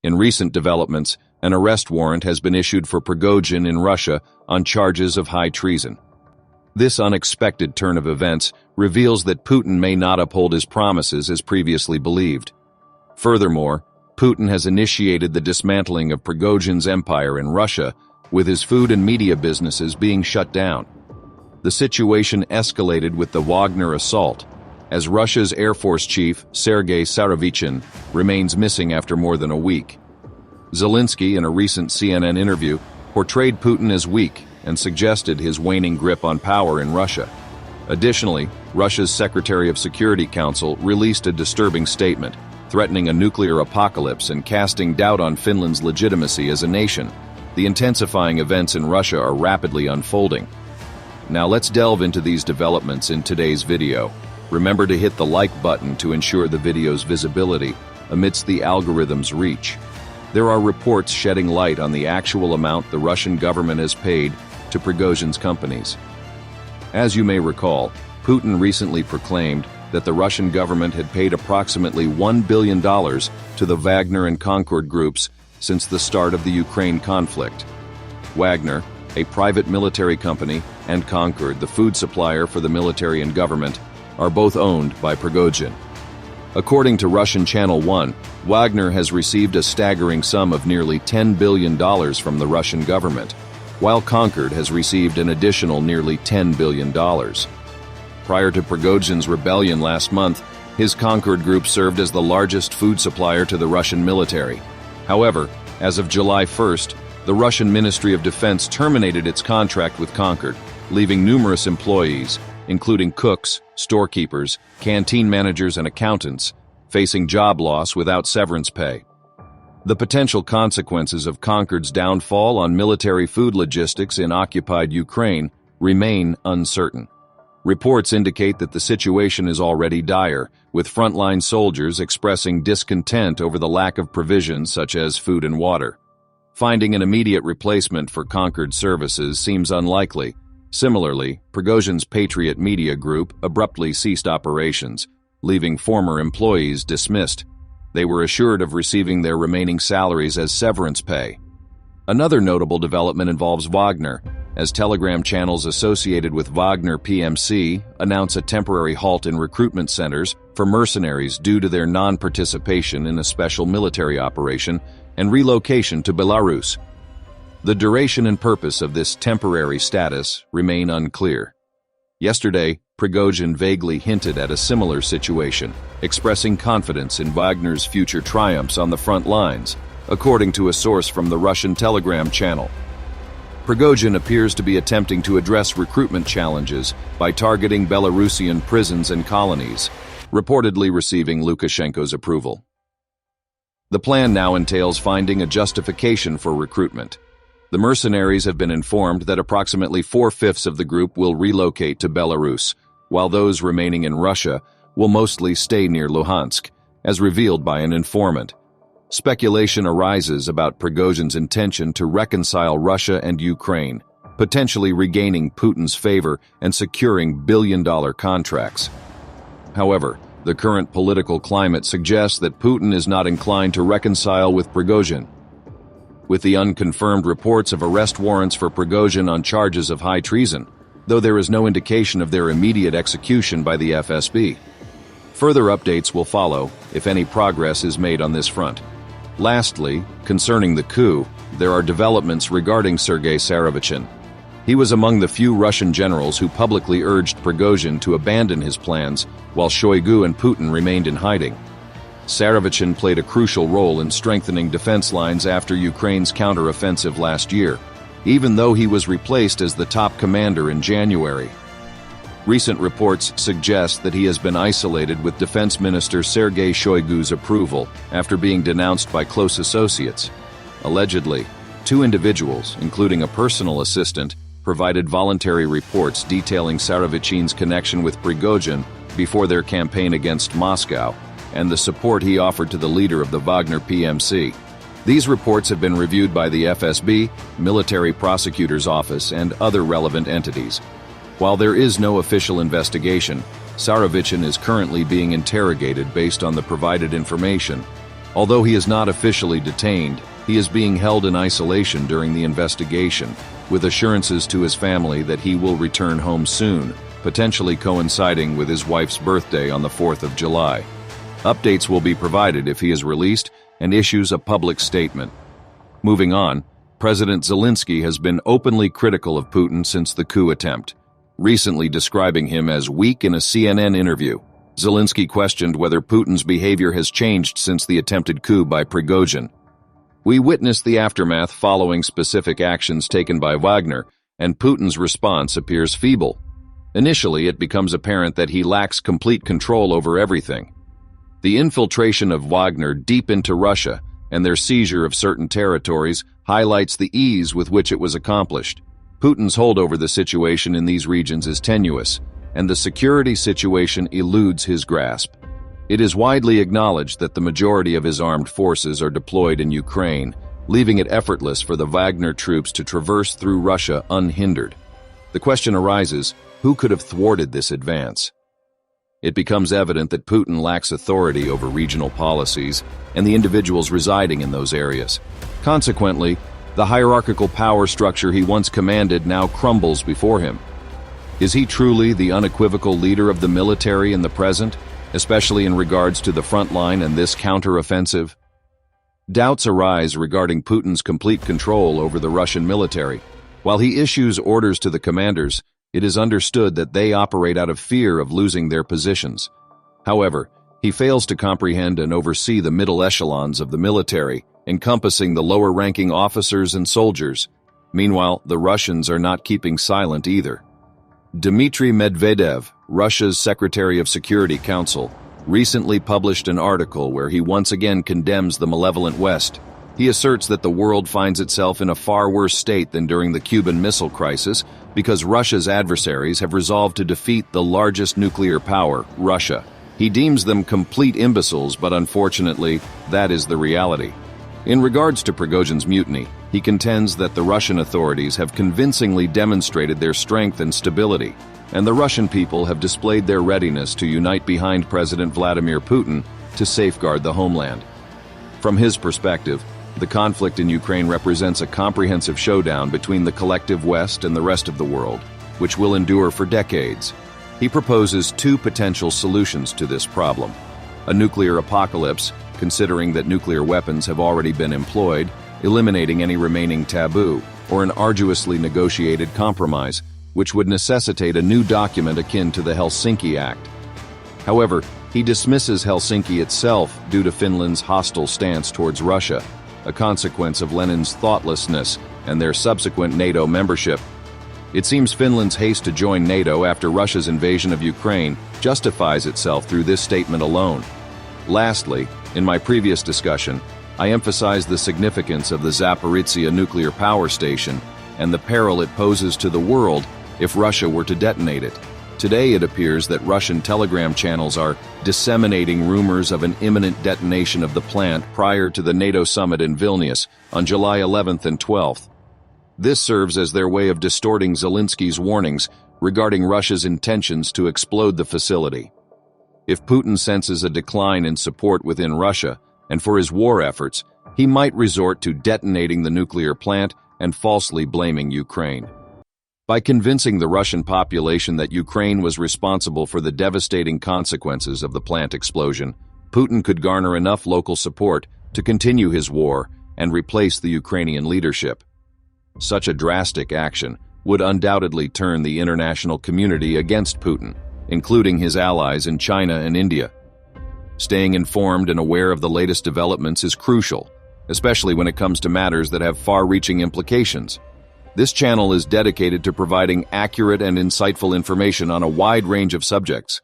In recent developments, an arrest warrant has been issued for Prigozhin in Russia on charges of high treason. This unexpected turn of events reveals that Putin may not uphold his promises as previously believed. Furthermore, Putin has initiated the dismantling of Prigozhin's empire in Russia, with his food and media businesses being shut down. The situation escalated with the Wagner assault, as Russia's Air Force chief, Sergey Sarovicin, remains missing after more than a week. Zelinski, in a recent CNN interview, portrayed Putin as weak and suggested his waning grip on power in Russia. Additionally, Russia's Secretary of Security Council released a disturbing statement, threatening a nuclear apocalypse and casting doubt on Finland's legitimacy as a nation. The intensifying events in Russia are rapidly unfolding. Now let's delve into these developments in today's video. Remember to hit the like button to ensure the video's visibility amidst the algorithm's reach. There are reports shedding light on the actual amount the Russian government has paid to Prigozhin's companies. As you may recall, Putin recently proclaimed that the Russian government had paid approximately $1 billion to the Wagner and Concord groups since the start of the Ukraine conflict. Wagner, a private military company, and Concord, the food supplier for the military and government, are both owned by Prigozhin. According to Russian Channel 1, Wagner has received a staggering sum of nearly $10 billion from the Russian government, while Concord has received an additional nearly $10 billion. Prior to Prigozhin's rebellion last month, his Concord group served as the largest food supplier to the Russian military. However, as of July 1st, the Russian Ministry of Defense terminated its contract with Concord, leaving numerous employees, including cooks, storekeepers, canteen managers, and accountants, facing job loss without severance pay. The potential consequences of Concord's downfall on military food logistics in occupied Ukraine remain uncertain. Reports indicate that the situation is already dire, with frontline soldiers expressing discontent over the lack of provisions such as food and water. Finding an immediate replacement for Concord's services seems unlikely. Similarly, Prigozhin's Patriot Media Group abruptly ceased operations, leaving former employees dismissed. They were assured of receiving their remaining salaries as severance pay. Another notable development involves Wagner, as Telegram channels associated with Wagner PMC announce a temporary halt in recruitment centers for mercenaries due to their non-participation in a special military operation and relocation to Belarus. The duration and purpose of this temporary status remain unclear. Yesterday, Prigozhin vaguely hinted at a similar situation, expressing confidence in Wagner's future triumphs on the front lines, according to a source from the Russian Telegram channel. Prigozhin appears to be attempting to address recruitment challenges by targeting Belarusian prisons and colonies, reportedly receiving Lukashenko's approval. The plan now entails finding a justification for recruitment. The mercenaries have been informed that approximately 4/5 of the group will relocate to Belarus, while those remaining in Russia will mostly stay near Luhansk, as revealed by an informant. Speculation arises about Prigozhin's intention to reconcile Russia and Ukraine, potentially regaining Putin's favor and securing billion-dollar contracts. However, the current political climate suggests that Putin is not inclined to reconcile with Prigozhin. With the unconfirmed reports of arrest warrants for Prigozhin on charges of high treason, though there is no indication of their immediate execution by the FSB. Further updates will follow if any progress is made on this front. Lastly, concerning the coup, there are developments regarding Sergey Sarovicin. He was among the few Russian generals who publicly urged Prigozhin to abandon his plans while Shoigu and Putin remained in hiding. Sarovicin played a crucial role in strengthening defense lines after Ukraine's counteroffensive last year, even though he was replaced as the top commander in January. Recent reports suggest that he has been isolated with Defense Minister Sergei Shoigu's approval after being denounced by close associates. Allegedly, 2 individuals, including a personal assistant, provided voluntary reports detailing Sarovicin's connection with Prigozhin before their campaign against Moscow, and the support he offered to the leader of the Wagner PMC. These reports have been reviewed by the FSB, Military Prosecutor's Office, and other relevant entities. While there is no official investigation, Sarovicin is currently being interrogated based on the provided information. Although he is not officially detained, he is being held in isolation during the investigation, with assurances to his family that he will return home soon, potentially coinciding with his wife's birthday on the 4th of July. Updates will be provided if he is released and issues a public statement. Moving on, President Zelinski has been openly critical of Putin since the coup attempt, recently describing him as weak in a CNN interview. Zelinski questioned whether Putin's behavior has changed since the attempted coup by Prigozhin. "We witnessed the aftermath following specific actions taken by Wagner, and Putin's response appears feeble. Initially, it becomes apparent that he lacks complete control over everything. The infiltration of Wagner deep into Russia and their seizure of certain territories highlights the ease with which it was accomplished. Putin's hold over the situation in these regions is tenuous, and the security situation eludes his grasp. It is widely acknowledged that the majority of his armed forces are deployed in Ukraine, leaving it effortless for the Wagner troops to traverse through Russia unhindered. The question arises, who could have thwarted this advance? It becomes evident that Putin lacks authority over regional policies and the individuals residing in those areas. Consequently, the hierarchical power structure he once commanded now crumbles before him. Is he truly the unequivocal leader of the military in the present, especially in regards to the front line and this counter-offensive? Doubts arise regarding Putin's complete control over the Russian military. While he issues orders to the commanders, it is understood that they operate out of fear of losing their positions. However, he fails to comprehend and oversee the middle echelons of the military, encompassing the lower-ranking officers and soldiers. Meanwhile, the Russians are not keeping silent either. Dmitry Medvedev, Russia's Secretary of Security Council, recently published an article where he once again condemns the malevolent West. He asserts that the world finds itself in a far worse state than during the Cuban Missile Crisis because Russia's adversaries have resolved to defeat the largest nuclear power, Russia. He deems them complete imbeciles, but unfortunately, that is the reality. In regards to Prigozhin's mutiny, he contends that the Russian authorities have convincingly demonstrated their strength and stability, and the Russian people have displayed their readiness to unite behind President Vladimir Putin to safeguard the homeland. From his perspective, the conflict in Ukraine represents a comprehensive showdown between the collective West and the rest of the world, which will endure for decades. He proposes two potential solutions to this problem: a nuclear apocalypse, considering that nuclear weapons have already been employed, eliminating any remaining taboo, or an arduously negotiated compromise, which would necessitate a new document akin to the Helsinki Act. However, he dismisses Helsinki itself due to Finland's hostile stance towards Russia, a consequence of Lenin's thoughtlessness and their subsequent NATO membership. It seems Finland's haste to join NATO after Russia's invasion of Ukraine justifies itself through this statement alone. Lastly, in my previous discussion, I emphasized the significance of the Zaporizhzhia nuclear power station and the peril it poses to the world if Russia were to detonate it. Today it appears that Russian telegram channels are disseminating rumors of an imminent detonation of the plant prior to the NATO summit in Vilnius on July 11th and 12th. This serves as their way of distorting Zelinski's warnings regarding Russia's intentions to explode the facility. If Putin senses a decline in support within Russia and for his war efforts, he might resort to detonating the nuclear plant and falsely blaming Ukraine. By convincing the Russian population that Ukraine was responsible for the devastating consequences of the plant explosion, Putin could garner enough local support to continue his war and replace the Ukrainian leadership. Such a drastic action would undoubtedly turn the international community against Putin, including his allies in China and India. Staying informed and aware of the latest developments is crucial, especially when it comes to matters that have far-reaching implications. This channel is dedicated to providing accurate and insightful information on a wide range of subjects.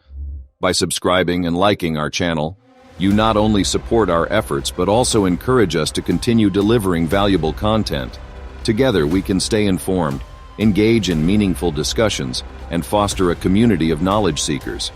By subscribing and liking our channel, you not only support our efforts but also encourage us to continue delivering valuable content. Together we can stay informed, engage in meaningful discussions, and foster a community of knowledge seekers.